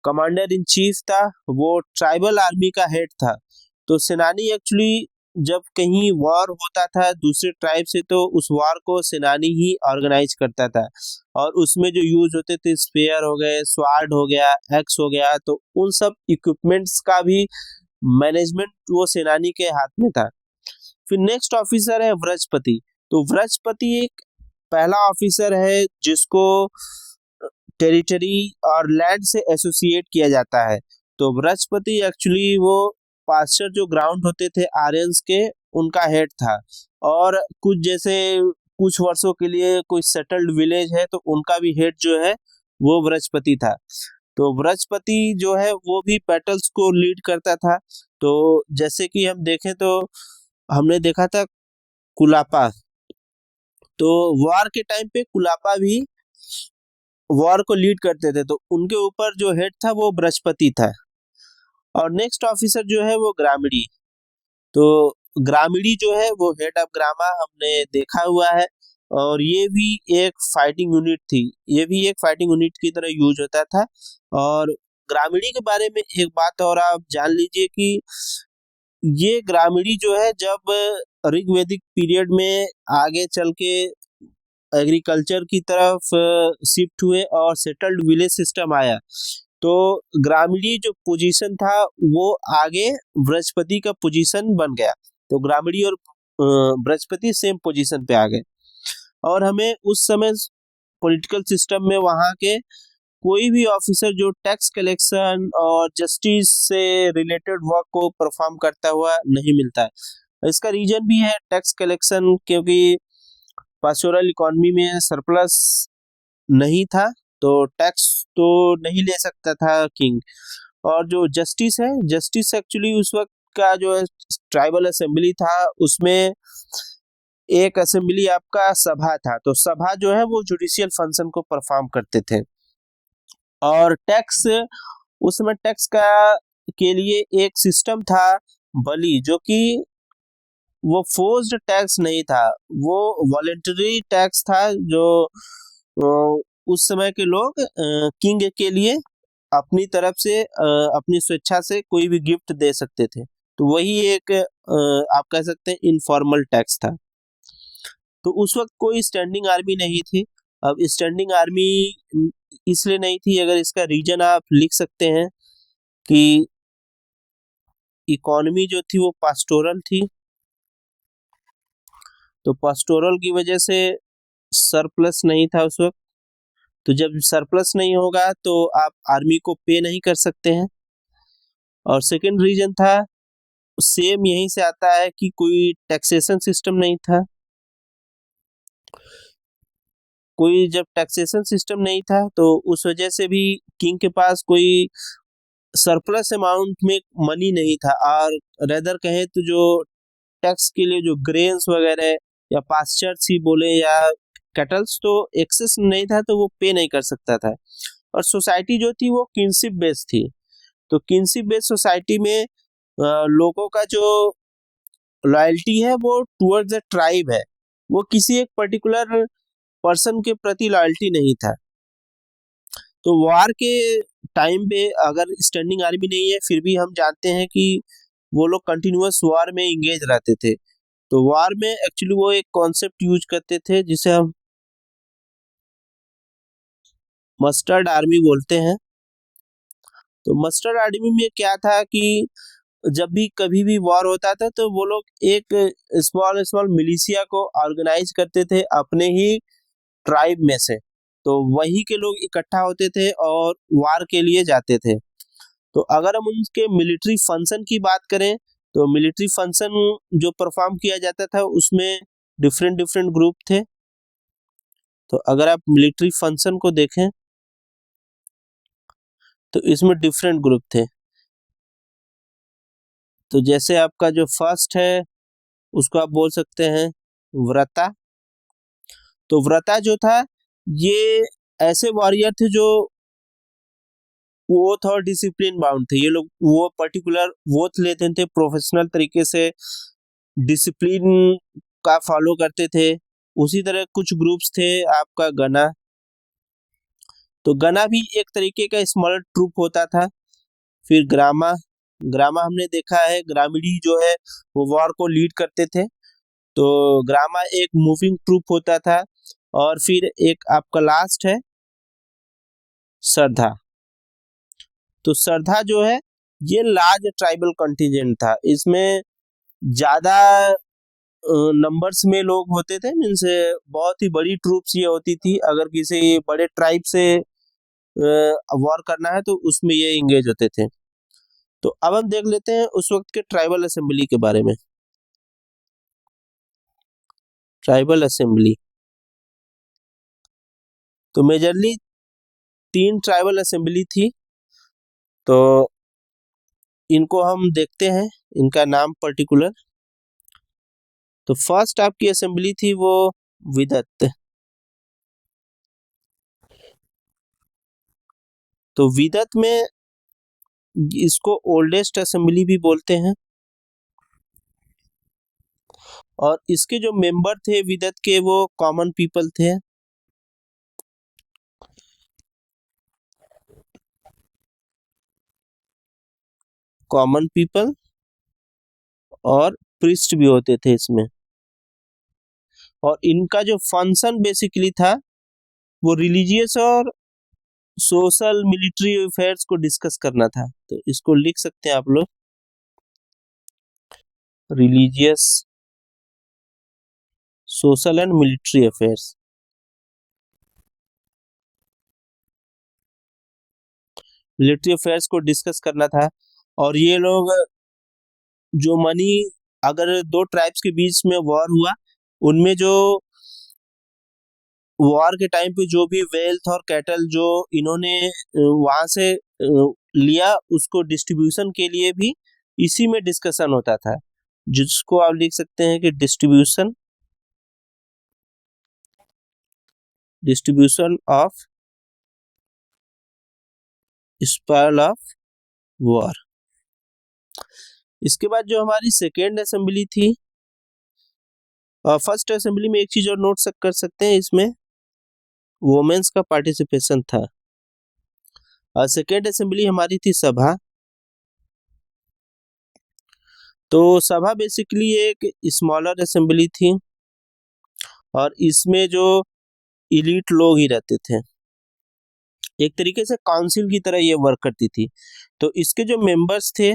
कमांडर इन चीफ था, वो ट्राइबल आर्मी का हेड था। तो सेनानी एक्चुअली जब कहीं वॉर होता था दूसरे ट्राइब से, तो उस वॉर को सेनानी ही ऑर्गेनाइज करता था, और उसमें जो यूज होते थे स्पेयर हो गए, स्वार्ड हो गया, एक्स हो गया, तो उन सब इक्विपमेंट्स का भी मैनेजमेंट वो सेनानी के हाथ में था। फिर नेक्स्ट ऑफिसर है व्रजपति। तो व्रजपति एक पहला ऑफिसर है जिसको टेरिटरी और लैंड से एसोसिएट किया जाता है। तो व्रजपति एक्चुअली वो पास्चर जो ग्राउंड होते थे आर्यंस के, उनका हेड था। और कुछ जैसे कुछ वर्षों के लिए कोई सेटल्ड विलेज है तो उनका भी हेड जो है वो व्रजपति था। तो व्रजपति जो है वो भी बैटल्स को लीड करता था। तो जैसे कि हम देखें तो हमने देखा था कुलापा, तो वॉर के टाइम पे कुलापा भी वॉर को लीड करते थे, तो उनके ऊपर जो हेड था वो बृहस्पति था। और नेक्स्ट ऑफिसर जो है वो ग्रामीणी। तो ग्रामीणी जो है वो हेड ऑफ ग्रामा हमने देखा हुआ है, और ये भी एक फाइटिंग यूनिट थी, ये भी एक फाइटिंग यूनिट की तरह यूज होता था। और ग्रामीणी के बारे में एक बात और आप जान लीजिए कि ये ग्रामीणी जो है जब ऋग्वेदिक पीरियड में आगे चल के एग्रीकल्चर की तरफ शिफ्ट हुए और सेटल्ड विलेज सिस्टम आया, तो ग्रामीणी जो पोजीशन था वो आगे बृहस्पति का पोजीशन बन गया। तो ग्रामीणी और बृहस्पति सेम पोजीशन पे आ गए। और हमें उस समय पॉलिटिकल सिस्टम में वहाँ के कोई भी ऑफिसर जो टैक्स कलेक्शन और जस्टिस से रिलेटेड वर्क को परफॉर्म करता हुआ नहीं मिलता है। इसका रीजन भी है टैक्स कलेक्शन, क्योंकि पास्टोरल इकोनॉमी में सरप्लस नहीं था, तो टैक्स तो नहीं ले सकता था किंग। और जो जस्टिस है, जस्टिस एक्चुअली उस वक्त का जो ट्राइबल असेंबली था उसमें एक असेंबली आपका सभा था, तो सभा जो है वो जुडिशियल फंक्शन को परफॉर्म करते थे। और टैक्स उस समय टैक्स का के लिए एक सिस्टम था बली, जो कि वो फोर्स्ड टैक्स नहीं था, वो वॉलेंटरी टैक्स था, जो उस समय के लोग किंग के लिए अपनी तरफ से अपनी स्वेच्छा से कोई भी गिफ्ट दे सकते थे। तो वही एक आप कह सकते हैं इनफॉर्मल टैक्स था। तो उस वक्त कोई स्टैंडिंग आर्मी नहीं थी। अब स्टैंडिंग आर्मी इसलिए नहीं थी, अगर इसका रीजन आप लिख सकते हैं कि इकोनॉमी जो थी वो पास्टोरल थी, तो पास्टोरल की वजह से सरप्लस नहीं था उस वक्त। तो जब सरप्लस नहीं होगा तो आप आर्मी को पे नहीं कर सकते हैं। और सेकंड रीजन था, सेम यहीं से आता है कि कोई टैक्सेशन सिस्टम नहीं था। कोई जब टैक्सेशन सिस्टम नहीं था तो उस वजह से भी किंग के पास कोई सरप्लस अमाउंट में मनी नहीं था, और रेदर कहें तो जो टैक्स के लिए जो ग्रेन्स वगैरह या पास्चर्स ही बोले या कैटल्स, तो एक्सेस नहीं था तो वो पे नहीं कर सकता था। और सोसाइटी जो थी वो किनशिप बेस्ड थी। तो किनशिप बेस्ड सोसाइटी में लोगों का जो लॉयल्टी है वो टुवर्ड्स द ट्राइब है, वो किसी एक पर्टिकुलर पर्सन के प्रति लॉयल्टी नहीं था। तो वार के टाइम पे अगर स्टैंडिंग आर्मी नहीं है फिर भी हम जानते हैं कि वो लोग कंटिन्यूअस वार में इंगेज रहते थे। तो वार में एक्चुअली वो एक कॉन्सेप्ट यूज करते थे जिसे हम मस्टर्ड आर्मी बोलते हैं। तो मस्टर्ड आर्मी में क्या था कि जब भी कभी भी वॉर होता था तो वो लोग एक स्मॉल स्मॉल मिलिशिया को ऑर्गेनाइज करते थे अपने ही ट्राइब में से। तो वही के लोग इकट्ठा होते थे और वार के लिए जाते थे। तो अगर हम उनके मिलिट्री फंक्शन की बात करें तो मिलिट्री फंक्शन जो परफॉर्म किया जाता था उसमें डिफरेंट डिफरेंट ग्रुप थे। तो अगर आप मिलिट्री फंक्शन को देखें तो इसमें डिफरेंट ग्रुप थे। तो जैसे आपका जो फर्स्ट है उसको आप बोल सकते हैं व्रता। तो व्रता जो था ये ऐसे वॉरियर थे जो वोथ और डिसिप्लिन बाउंड थे। ये लोग वो पर्टिकुलर वोथ लेते थे, प्रोफेशनल तरीके से डिसिप्लिन का फॉलो करते थे। उसी तरह कुछ ग्रुप्स थे आपका गना। तो गना भी एक तरीके का स्मॉलर ट्रूप होता था। फिर ग्रामा, ग्रामा हमने देखा है ग्रामीणी जो है वो वॉर को लीड करते थे। तो ग्रामा एक मूविंग ट्रूप होता था। और फिर एक आपका लास्ट है सरधा। तो सरधा जो है ये लार्ज ट्राइबल कंटिजेंट था, इसमें ज्यादा नंबर्स में लोग होते थे, मीन्स बहुत ही बड़ी ट्रूप्स ये होती थी। अगर किसी बड़े ट्राइब से वॉर करना है तो उसमें ये इंगेज होते थे। तो अब हम देख लेते हैं उस वक्त के ट्राइबल असेंबली के बारे में। ट्राइबल असेंबली तो मेजरली 3 ट्राइबल असेंबली थी। तो इनको हम देखते हैं, इनका नाम पर्टिकुलर। तो फर्स्ट आपकी असेंबली थी वो विदत। तो विदत में इसको ओल्डेस्ट असेंबली भी बोलते हैं। और इसके जो मेंबर थे विदत के वो कॉमन पीपल थे। कॉमन पीपल और प्रीस्ट भी होते थे इसमें। और इनका जो फंक्शन बेसिकली था वो रिलीजियस और सोशल मिलिट्री अफेयर्स को डिस्कस करना था। तो इसको लिख सकते हैं आप लोग, religious, social and military affairs. Military affairs को डिस्कस करना था। और ये लोग जो मनी, अगर 2 ट्राइब्स के बीच में वॉर हुआ उनमें जो वॉर के टाइम पे जो भी वेल्थ और कैटल जो इन्होंने वहां से लिया उसको डिस्ट्रीब्यूशन के लिए भी इसी में डिस्कशन होता था, जिसको आप लिख सकते हैं कि distribution, distribution of spoil of war. इसके बाद जो हमारी सेकेंड असेंबली थी, फर्स्ट असेंबली में एक चीज और नोट कर सकते हैं, इसमें वुमेन्स का पार्टिसिपेशन था। और सेकेंड असेंबली हमारी थी सभा। तो सभा बेसिकली एक स्मॉलर असेंबली थी और इसमें जो इलीट लोग ही रहते थे, एक तरीके से काउंसिल की तरह ये वर्क करती थी। तो इसके जो मेंबर्स थे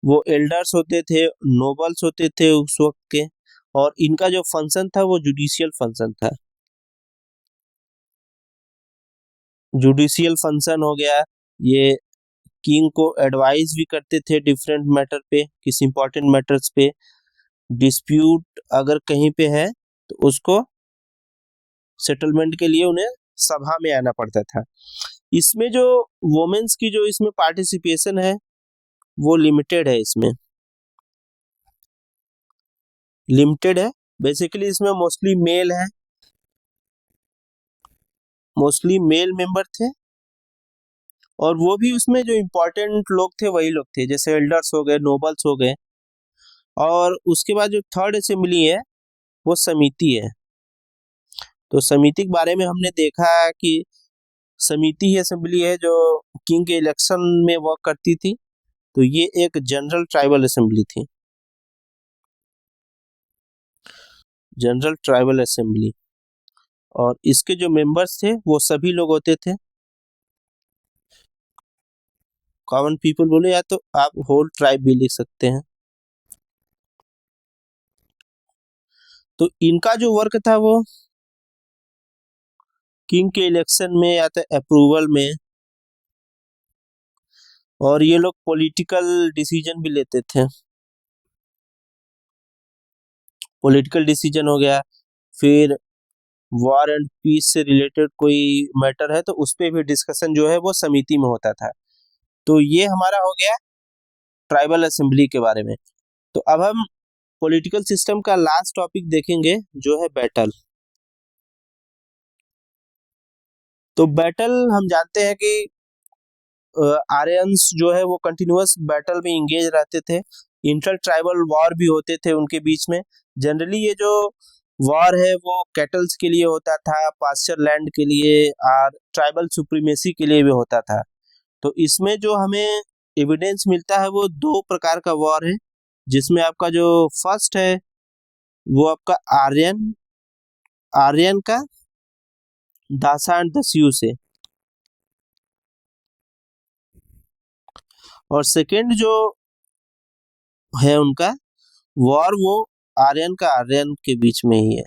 वो एल्डर्स होते थे, नोबल्स होते थे उस वक्त के, और इनका जो फंक्शन था वो जुडिशियल फंक्शन था। जुडिशियल फंक्शन हो गया, ये किंग को एडवाइस भी करते थे डिफरेंट मैटर पे, किसी इंपॉर्टेंट मैटर्स पे। डिस्प्यूट अगर कहीं पे है तो उसको सेटलमेंट के लिए उन्हें सभा में आना पड़ता था। इसमें जो वुमेन्स की जो इसमें पार्टिसिपेशन है वो लिमिटेड है, इसमें लिमिटेड है। बेसिकली इसमें मोस्टली मेल मेंबर थे, और वो भी उसमें जो इम्पोर्टेंट लोग थे वही लोग थे, जैसे एल्डर्स हो गए, नोबल्स हो गए। और उसके बाद जो थर्ड असेंबली है वो समिति है। तो समिति के बारे में हमने देखा कि समिति ही असेंबली है जो किंग के इलेक्शन में वर्क करती थी। तो ये एक जनरल ट्राइबल असेंबली थी, जनरल ट्राइबल असेंबली। और इसके जो मेंबर्स थे वो सभी लोग होते थे कॉमन पीपल, बोले या तो आप होल ट्राइब भी लिख सकते हैं। तो इनका जो वर्क था वो किंग के इलेक्शन में या तो अप्रूवल में, और ये लोग पॉलिटिकल डिसीजन भी लेते थे। पॉलिटिकल डिसीजन हो गया, फिर वॉर एंड पीस से रिलेटेड कोई मैटर है तो उस पे भी डिस्कशन जो है वो समिति में होता था। तो ये हमारा हो गया ट्राइबल असेंबली के बारे में। तो अब हम पॉलिटिकल सिस्टम का लास्ट टॉपिक देखेंगे जो है बैटल। तो बैटल हम जानते हैं कि आर्यंस जो है वो कंटिन्यूअस बैटल में इंगेज रहते थे। इंटर ट्राइबल वॉर भी होते थे उनके बीच में। जनरली ये जो वॉर है वो कैटल्स के लिए होता था, पास्चर लैंड के लिए और ट्राइबल सुप्रीमेसी के लिए भी होता था। तो इसमें जो हमें एविडेंस मिलता है वो दो प्रकार का वॉर है, जिसमें आपका जो फर्स्ट है वो आपका आर्यन आर्यन का दासा एंड दस्यू से, और सेकेंड जो है उनका वॉर वो आर्यन का आर्यन के बीच में ही है।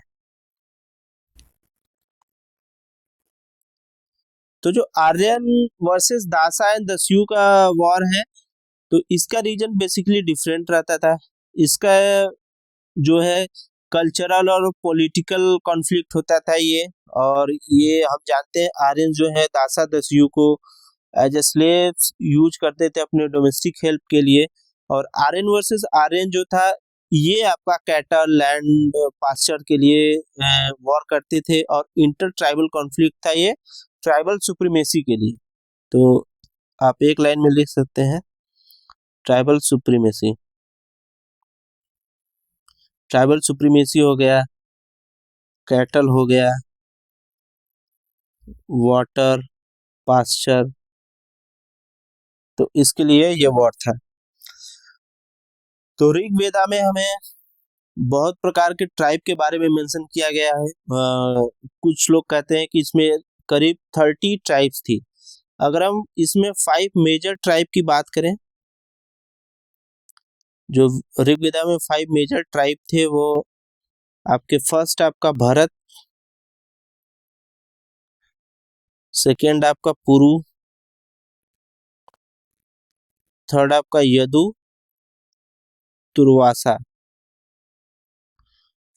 तो जो आर्यन वर्सेस दासा एंड दस्यू का वॉर है, तो इसका रीजन बेसिकली डिफरेंट रहता था। इसका जो है कल्चरल और पॉलिटिकल कॉन्फ्लिक्ट होता था ये। और ये हम जानते हैं आर्यन जो है दासा दस्यू को एज ए स्लेव्स यूज करते थे अपने डोमेस्टिक हेल्प के लिए। और आर्यन वर्सेस आर्यन जो था ये आपका कैटल लैंड पास्चर के लिए वॉर करते थे, और इंटर ट्राइबल कॉन्फ्लिक्ट था ये ट्राइबल सुप्रीमेसी के लिए। तो आप एक लाइन में लिख सकते हैं ट्राइबल सुप्रीमेसी। ट्राइबल सुप्रीमेसी हो गया, कैटल हो गया, वाटर, पास्चर, तो इसके लिए ये वॉर था। तो ऋग्वेदा में हमें बहुत प्रकार के ट्राइब के बारे में मेंशन किया गया है। कुछ लोग कहते हैं कि इसमें करीब 30 ट्राइब्स थी। अगर हम इसमें 5 मेजर ट्राइब की बात करें, जो ऋग्वेदा में 5 मेजर ट्राइब थे वो आपके फर्स्ट आपका भरत, सेकेंड आपका पुरु, थर्ड आपका यदु, तुर्वासा,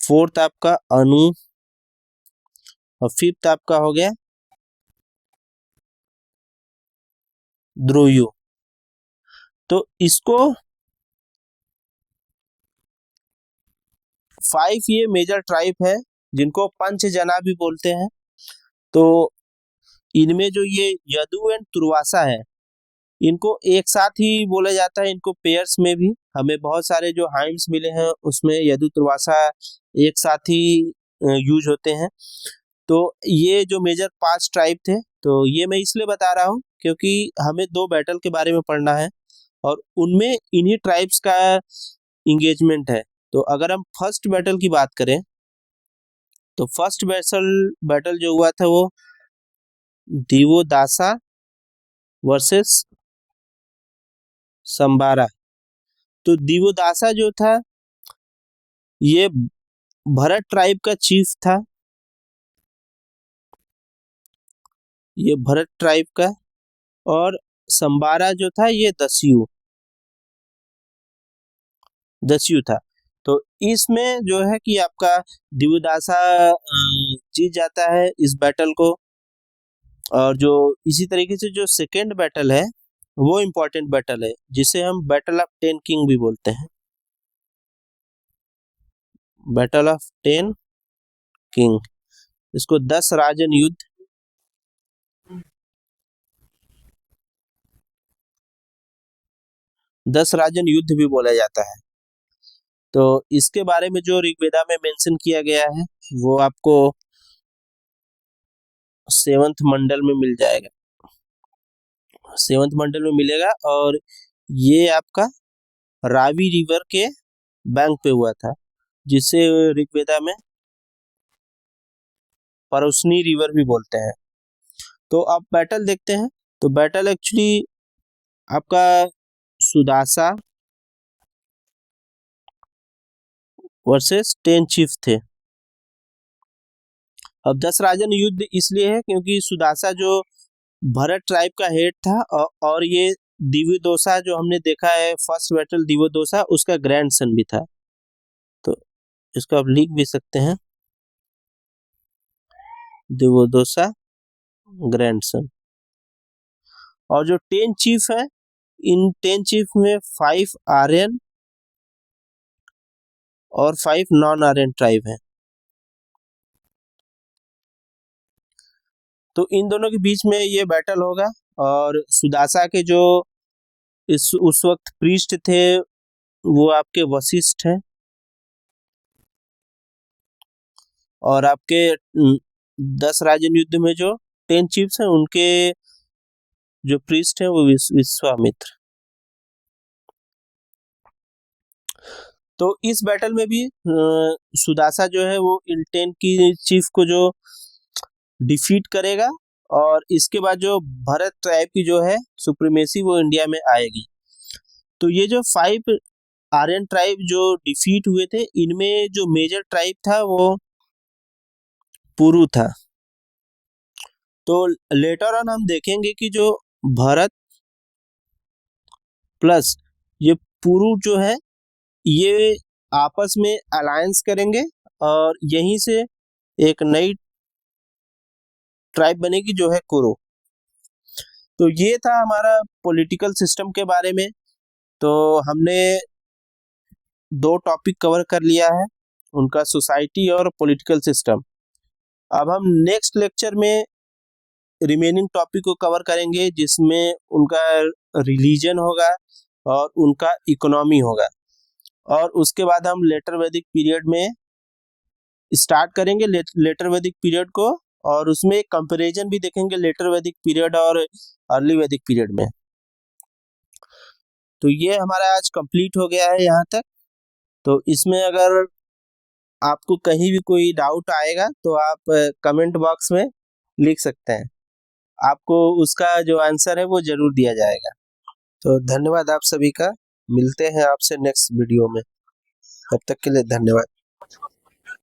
फोर्थ आपका अनु, और फिफ्थ आपका हो गया द्रोयु। तो इसको 5 ये मेजर ट्राइब है जिनको पंचजना भी बोलते हैं। तो इनमें जो ये यदु एंड तुर्वासा है इनको एक साथ ही बोला जाता है, इनको पेयर्स में भी हमें बहुत सारे जो हाइम्स मिले हैं उसमें यदु तुर्वासा एक साथ ही यूज होते हैं। तो ये जो मेजर 5 ट्राइब थे, तो ये मैं इसलिए बता रहा हूँ क्योंकि हमें 2 बैटल के बारे में पढ़ना है और उनमें इन्हीं ट्राइब्स का इंगेजमेंट है। तो अगर हम फर्स्ट बैटल की बात करें तो फर्स्ट बैटल जो हुआ था वो दिवोदासा वर्सेस संबारा। तो दिवोदासा जो था ये भरत ट्राइब का चीफ था, ये भरत ट्राइब का। और संबारा जो था ये दस्यु था। तो इसमें जो है कि आपका दिवोदासा जीत जाता है इस बैटल को। और जो इसी तरीके से जो सेकेंड बैटल है वो इम्पोर्टेंट बैटल है, जिसे हम बैटल ऑफ 10 किंग भी बोलते हैं, बैटल ऑफ 10 किंग। इसको 10 राजन युद्ध, 10 राजन युद्ध भी बोला जाता है। तो इसके बारे में जो ऋग्वेदा में मेंशन किया गया है वो आपको 7th मंडल में मिल जाएगा, 7th मंडल में मिलेगा। और ये आपका रावी रिवर के बैंक पे हुआ था, जिसे ऋग्वेदा में परुस्नी रिवर भी बोलते हैं। तो आप बैटल देखते हैं। तो बैटल एक्चुअली आपका सुदासा वर्सेस 10 चीफ थे। अब 10 राजन युद्ध इसलिए है क्योंकि सुदासा जो भरत ट्राइब का हेड था और ये दिव्योदोसा जो हमने देखा है फर्स्ट बैटल दिव्योदोसा, उसका ग्रैंडसन भी था। तो इसको आप लिख भी सकते हैं, दिव्योदोसा ग्रैंडसन। और जो 10 चीफ है, इन 10 चीफ में 5 आर्यन और 5 नॉन आर्यन ट्राइब है। तो इन दोनों के बीच में ये बैटल होगा। और सुदासा के जो उस वक्त प्रीस्ट थे वो आपके वशिष्ठ हैं, और आपके 10 राजन युद्ध में जो 10 चीफ्स हैं उनके जो प्रीस्ट हैं वो विश्वामित्र। तो इस बैटल में भी सुदासा जो है वो इन 10 की चीफ को जो डिफीट करेगा, और इसके बाद जो भरत ट्राइब की जो है सुप्रीमेसी वो इंडिया में आएगी। तो ये जो 5 आर्यन ट्राइब जो डिफीट हुए थे, इनमें जो मेजर ट्राइब था वो पुरु था। तो लेटर ऑन हम देखेंगे कि जो भरत प्लस ये पुरु जो है ये आपस में अलायंस करेंगे, और यहीं से एक नई ट्राइब बनेगी जो है कुरु। तो ये था हमारा पॉलिटिकल सिस्टम के बारे में। तो हमने 2 टॉपिक कवर कर लिया है, उनका सोसाइटी और पॉलिटिकल सिस्टम। अब हम नेक्स्ट लेक्चर में रिमेनिंग टॉपिक को कवर करेंगे, जिसमें उनका रिलीजन होगा और उनका इकोनॉमी होगा। और उसके बाद हम लेटर वैदिक पीरियड में स्टार्ट करेंगे लेटर वैदिक पीरियड को, और उसमें एक कंपैरिजन भी देखेंगे लेटर वैदिक पीरियड और अर्ली वैदिक पीरियड में। तो ये हमारा आज कंप्लीट हो गया है यहाँ तक। तो इसमें अगर आपको कहीं भी कोई डाउट आएगा तो आप कमेंट बॉक्स में लिख सकते हैं, आपको उसका जो आंसर है वो जरूर दिया जाएगा। तो धन्यवाद आप सभी का, मिलते हैं आपसे नेक्स्ट वीडियो में, तब तक के लिए धन्यवाद।